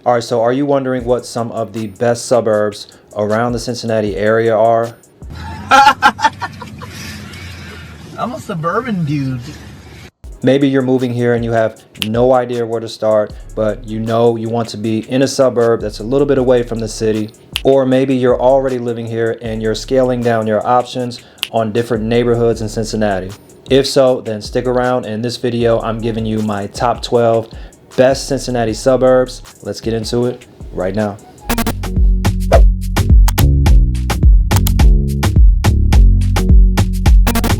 All right, so are you wondering what some of the best suburbs around the Cincinnati area are? I'm a suburban dude. Maybe you're moving here and you have no idea where to start, but you know you want to be in a suburb that's a little bit away from the city. Or maybe you're already living here and you're scaling down your options on different neighborhoods in Cincinnati. If so, then stick around. In this video, I'm giving you my top 12 best Cincinnati suburbs. Let's get into it right now.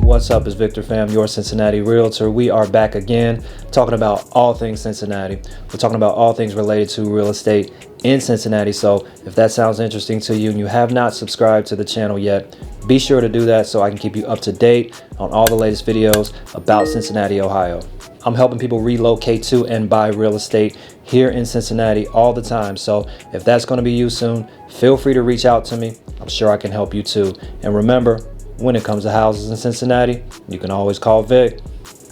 What's up, it's Victor Pham, your Cincinnati realtor. We are back again talking about all things Cincinnati. We're talking about all things related to real estate in Cincinnati. So if that sounds interesting to you and you have not subscribed to the channel yet, be sure to do that so I can keep you up to date on all the latest videos about Cincinnati, Ohio. I'm helping people relocate to and buy real estate here in Cincinnati all the time. So if that's going to be you soon, feel free to reach out to me. I'm sure I can help you too. And remember, when it comes to houses in Cincinnati, you can always call Vic.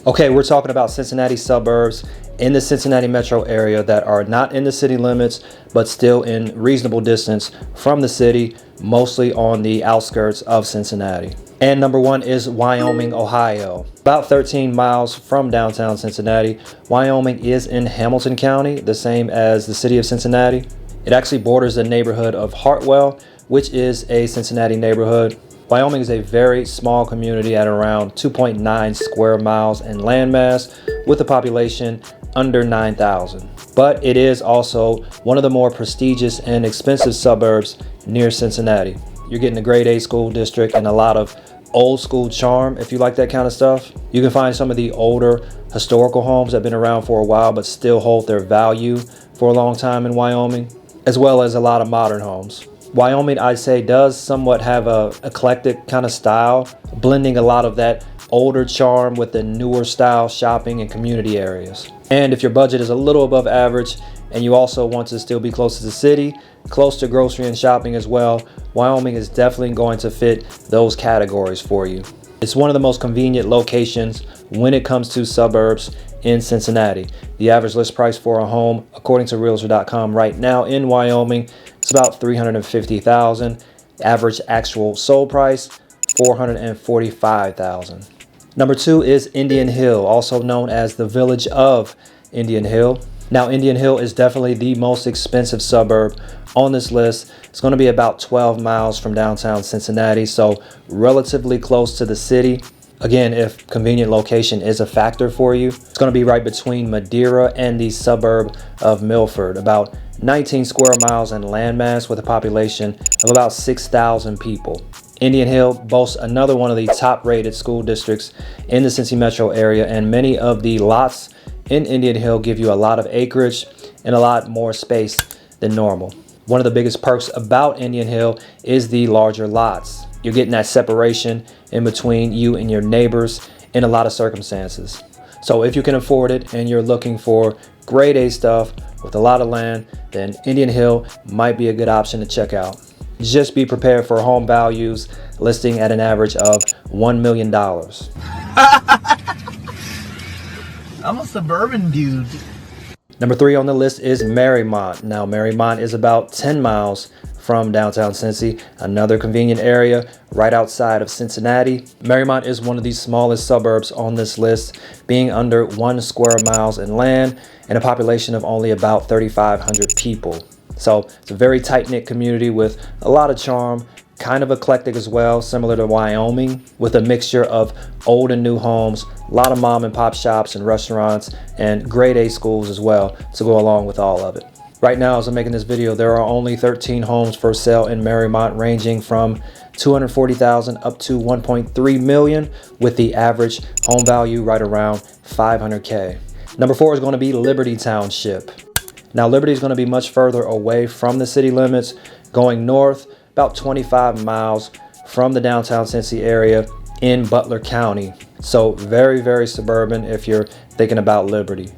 Okay, we're talking about Cincinnati suburbs in the Cincinnati metro area that are not in the city limits, but still in reasonable distance from the city, mostly on the outskirts of Cincinnati. And number one is Wyoming, Ohio. About 13 miles from downtown Cincinnati. Wyoming is in Hamilton County, the same as the city of Cincinnati. It actually borders the neighborhood of Hartwell, which is a Cincinnati neighborhood. Wyoming is a very small community at around 2.9 square miles in landmass with a population under 9,000. But it is also one of the more prestigious and expensive suburbs near Cincinnati. You're getting a grade A school district and a lot of old school charm if you like that kind of stuff. You can find some of the older historical homes that have been around for a while but still hold their value for a long time in Wyoming, as well as a lot of modern homes. Wyoming, I'd say, does somewhat have a eclectic kind of style, blending a lot of that older charm with the newer style shopping and community areas. And if your budget is a little above average and you also want to still be close to the city, close to grocery and shopping as well, Wyoming is definitely going to fit those categories for you. It's one of the most convenient locations when it comes to suburbs in Cincinnati. The average list price for a home, according to Realtor.com right now in Wyoming, it's about $350,000. Average actual sold price, $445,000. Number two is Indian Hill, also known as the village of Indian Hill. Now, Indian Hill is definitely the most expensive suburb on this list. It's going to be about 12 miles from downtown Cincinnati, so relatively close to the city. Again, if convenient location is a factor for you, it's going to be right between Madeira and the suburb of Milford, about 19 square miles in landmass with a population of about 6,000 people. Indian Hill boasts another one of the top rated school districts in the Cincy metro area, and many of the lots in Indian Hill give you a lot of acreage and a lot more space than normal. One of the biggest perks about Indian Hill is the larger lots. You're getting that separation in between you and your neighbors in a lot of circumstances. So if you can afford it and you're looking for grade A stuff with a lot of land, then Indian Hill might be a good option to check out. Just be prepared for home values listing at an average of $1 million. I'm a suburban dude. Number three on the list is Marmont. Now, Marmont is about 10 miles from downtown Cincy, another convenient area right outside of Cincinnati. Marmont is one of the smallest suburbs on this list, being under 1 square miles in land and a population of only about 3,500 people. So it's a very tight-knit community with a lot of charm, kind of eclectic as well, similar to Wyoming, with a mixture of old and new homes, a lot of mom and pop shops and restaurants, and grade A schools as well to go along with all of it. Right now, as I'm making this video, there are only 13 homes for sale in Marmont, ranging from $240,000 up to $1.3 million, with the average home value right around $500K. Number four is going to be Liberty Township. Now, Liberty is going to be much further away from the city limits, going north about 25 miles from the downtown Cincy area in Butler County. So very, very suburban if you're thinking about Liberty.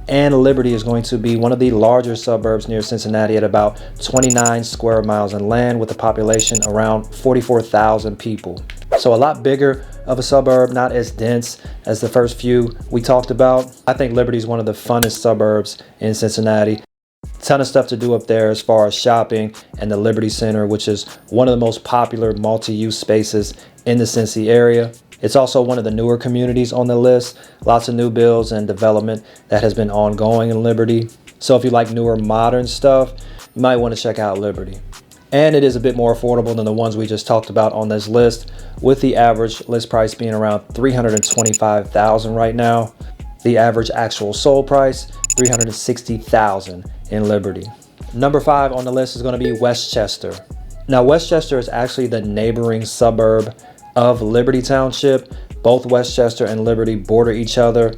And Liberty is going to be one of the larger suburbs near Cincinnati at about 29 square miles in land with a population around 44,000 people. So a lot bigger of a suburb, not as dense as the first few we talked about. I think Liberty is one of the funnest suburbs in Cincinnati. Ton of stuff to do up there as far as shopping, and the Liberty Center, which is one of the most popular multi-use spaces in the Cincy area. It's also one of the newer communities on the list. Lots of new builds and development that has been ongoing in Liberty. So if you like newer modern stuff, you might want to check out Liberty. And it is a bit more affordable than the ones we just talked about on this list, with the average list price being around $325,000 right now. The average actual sold price, $360,000 in Liberty. Number 5 on the list is going to be Westchester. Now, Westchester is actually the neighboring suburb of Liberty Township. Both Westchester and Liberty border each other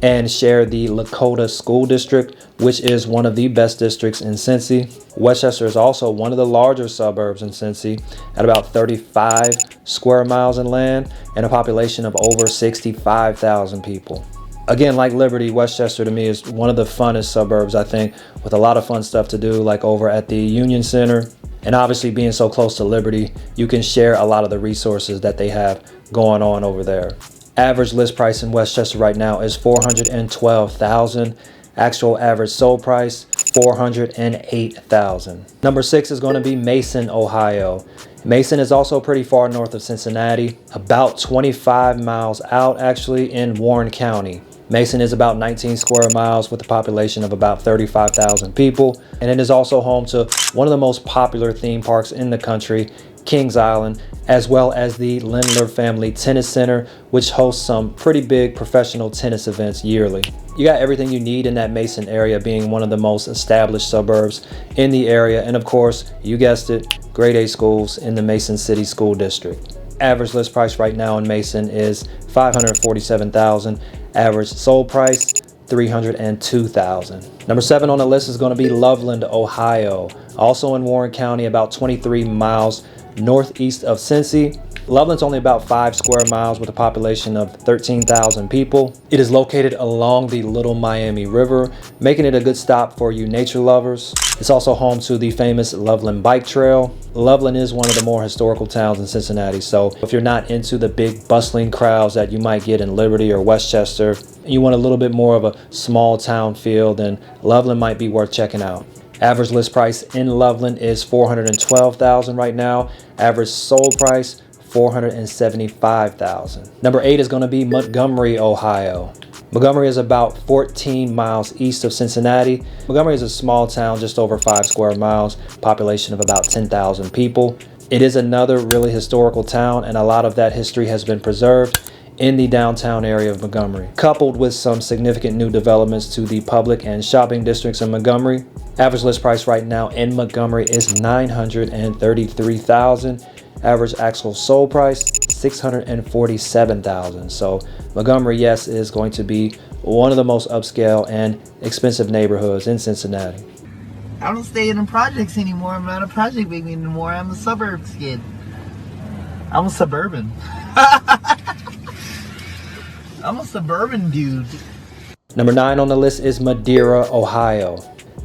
and share the Lakota School District, which is one of the best districts in Cincy. Westchester is also one of the larger suburbs in Cincy at about 35 square miles in land and a population of over 65,000 people. Again, like Liberty, Westchester to me is one of the funnest suburbs, I think, with a lot of fun stuff to do, like over at the Union Center. And obviously being so close to Liberty, you can share a lot of the resources that they have going on over there. Average list price in Westchester right now is $412,000. Actual average sold price, $408,000. Number 6 is going to be Mason, Ohio. Mason is also pretty far north of Cincinnati, about 25 miles out actually in Warren County. Mason is about 19 square miles with a population of about 35,000 people. And it is also home to one of the most popular theme parks in the country, Kings Island, as well as the Lindler Family Tennis Center, which hosts some pretty big professional tennis events yearly. You got everything you need in that Mason area, being one of the most established suburbs in the area. And of course, you guessed it, grade A schools in the Mason City School District. Average list price right now in Mason is $547,000. Average sold price, $302,000. Number 7 on the list is going to be Loveland, Ohio. Also in Warren County, about 23 miles northeast of Cincy. Loveland's only about 5 square miles with a population of 13,000 people. It is located along the Little Miami River, making it a good stop for you nature lovers. It's also home to the famous Loveland Bike Trail. Loveland is one of the more historical towns in Cincinnati, so if you're not into the big bustling crowds that you might get in Liberty or Westchester, and you want a little bit more of a small town feel, then Loveland might be worth checking out. Average list price in Loveland is $412,000 right now. Average sold price, $475,000. Number 8 is going to be Montgomery, Ohio. Montgomery is about 14 miles east of Cincinnati. Montgomery is a small town, just over 5 square miles, population of about 10,000 people. It is another really historical town, and a lot of that history has been preserved in the downtown area of Montgomery, coupled with some significant new developments to the public and shopping districts in Montgomery. Average list price right now in Montgomery is $933,000. Average actual sold price, $647,000. So Montgomery, yes, is going to be one of the most upscale and expensive neighborhoods in Cincinnati. I don't stay in the projects anymore. I'm not a project baby anymore. I'm a suburbs kid. I'm a suburban. I'm a suburban dude. Number 9 on the list is Madeira, Ohio.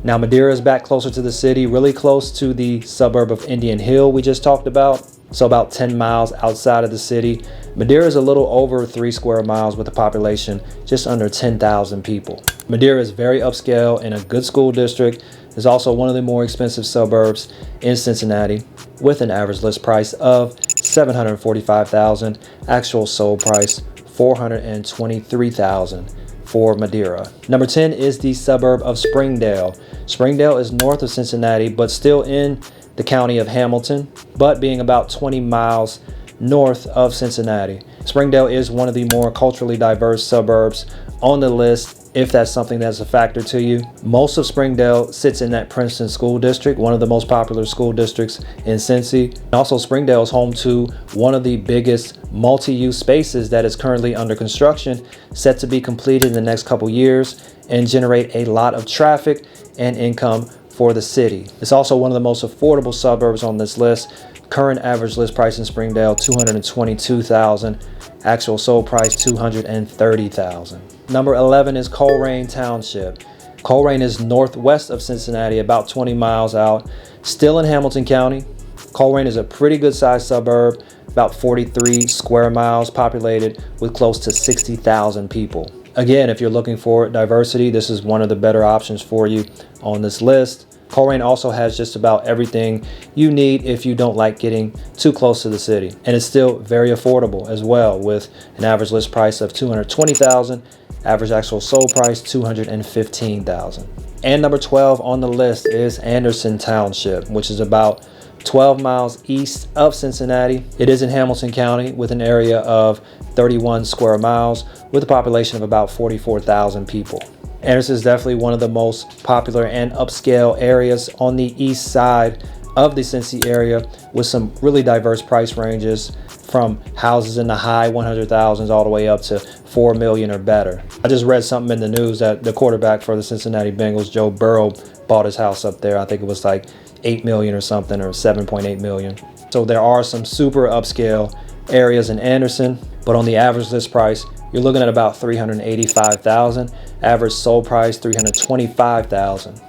Now, Madeira is back closer to the city, really close to the suburb of Indian Hill we just talked about. So about 10 miles outside of the city. Madeira is a little over 3 square miles with a population just under 10,000 people. Madeira is very upscale in a good school district. It's also one of the more expensive suburbs in Cincinnati, with an average list price of $745,000. Actual sold price, $423,000 for Madeira. Number 10 is the suburb of Springdale. Springdale is north of Cincinnati, but still in the county of Hamilton, but being about 20 miles north of Cincinnati. Springdale is one of the more culturally diverse suburbs on the list, if that's something that's a factor to you. Most of Springdale sits in that Princeton School District, one of the most popular school districts in Cincy. Also, Springdale is home to one of the biggest multi-use spaces that is currently under construction, set to be completed in the next couple years and generate a lot of traffic and income for the city. It's also one of the most affordable suburbs on this list. Current average list price in Springdale, $222,000. Actual sold price, $230,000. Number 11 is Corry Township. Corry is northwest of Cincinnati, about 20 miles out, still in Hamilton County. Corry is a pretty good sized suburb, about 43 square miles populated with close to 60,000 people. Again, if you're looking for diversity, this is one of the better options for you on this list. Corry also has just about everything you need if you don't like getting too close to the city. And it's still very affordable as well, with an average list price of $220,000, average actual sold price $215,000. And number 12 on the list is Anderson Township, which is about 12 miles east of Cincinnati. It is in Hamilton County with an area of 31 square miles with a population of about 44,000 people. Anderson is definitely one of the most popular and upscale areas on the east side of the Cincy area, with some really diverse price ranges from houses in the high 100,000s all the way up to 4 million or better. I just read something in the news that the quarterback for the Cincinnati Bengals, Joe Burrow, bought his house up there. I think it was like 8 million or something, or 7.8 million. So there are some super upscale areas in Anderson, but on the average list price, you're looking at about $385,000. Average sold price $325,000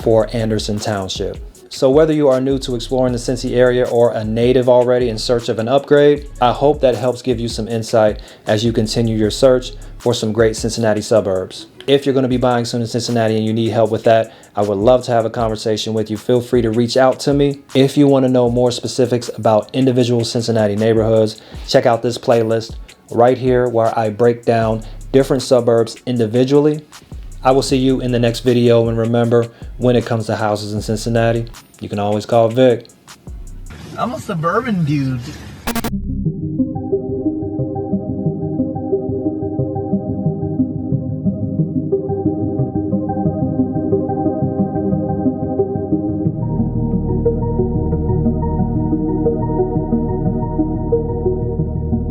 for Anderson Township. So whether you are new to exploring the Cincy area or a native already in search of an upgrade, I hope that helps give you some insight as you continue your search for some great Cincinnati suburbs. If you're going to be buying soon in Cincinnati and you need help with that, I would love to have a conversation with you. Feel free to reach out to me. If you want to know more specifics about individual Cincinnati neighborhoods, check out this playlist right here where I break down different suburbs individually. I will see you in the next video, and remember, when it comes to houses in Cincinnati, you can always call Vic. I'm a suburban dude.